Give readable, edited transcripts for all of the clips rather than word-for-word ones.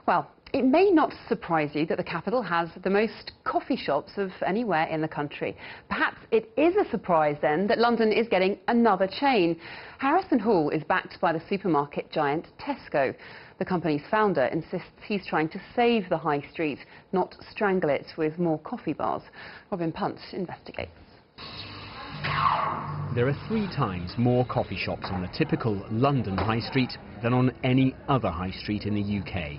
Well, it may not surprise you that the capital has the most coffee shops of anywhere in the country. Perhaps it is a surprise then that London is getting another chain. Harrison Hall is backed by the supermarket giant Tesco. The company's founder insists he's trying to save the high street, not strangle it with more coffee bars. Robin Punt investigates. There are 3 times more coffee shops on the typical London high street than on any other high street in the UK.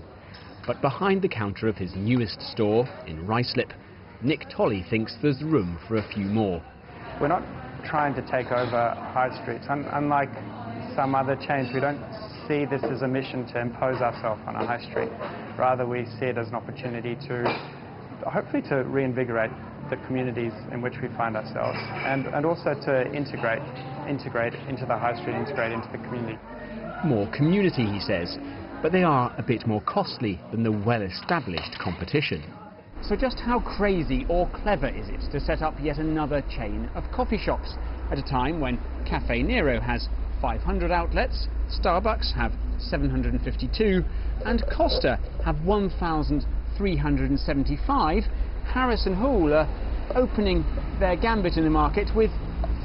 But behind the counter of his newest store in Ruislip, Nick Tolley thinks there's room for a few more. We're not trying to take over high streets. Unlike some other chains, we don't see this as a mission to impose ourselves on a high street. Rather, we see it as an opportunity to hopefully to reinvigorate the communities in which we find ourselves, and also to integrate into the high street, integrate into the community. More community, he says, but they are a bit more costly than the well-established competition. So just how crazy or clever is it to set up yet another chain of coffee shops at a time when Caffè Nero has 500 outlets, Starbucks have 752 and Costa have 1,375, Harrison Hall are opening their gambit in the market with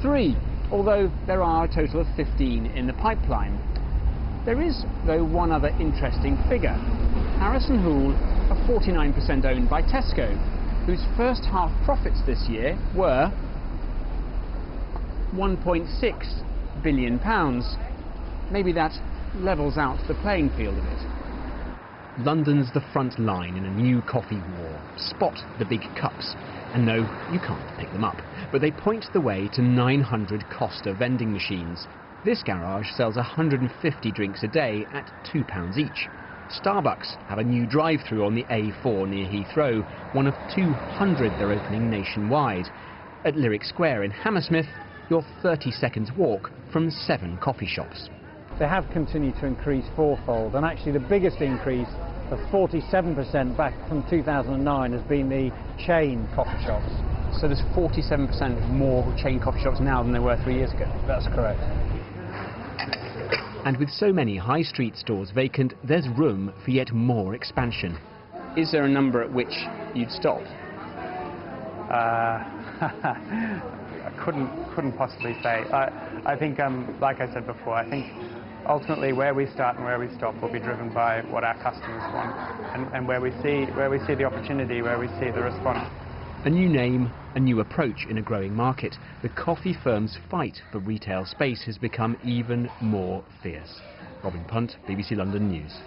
3, although there are a total of 15 in the pipeline. There is, though, one other interesting figure. Harrison Hall are 49% owned by Tesco, whose first half profits this year were £1.6 billion. Maybe that levels out the playing field a bit. London's the front line in a new coffee war. Spot the big cups. And no, you can't pick them up. But they point the way to 900 Costa vending machines. This garage sells 150 drinks a day at £2 each. Starbucks have a new drive-through on the A4 near Heathrow, one of 200 they're opening nationwide. At Lyric Square in Hammersmith, you're 30 seconds walk from 7 coffee shops. They have continued to increase fourfold, and actually the biggest increase of 47% back from 2009 has been the chain coffee shops. So there's 47% more chain coffee shops now than there were 3 years ago? That's correct. And with so many high street stores vacant, there's room for yet more expansion. Is there a number at which you'd stop? I couldn't possibly say. I think, like I said before, I think ultimately where we start and where we stop will be driven by what our customers want, and where we see the opportunity, where we see the response. A new name, a new approach in a growing market. The coffee firm's fight for retail space has become even more fierce. Robin Punt, BBC London News.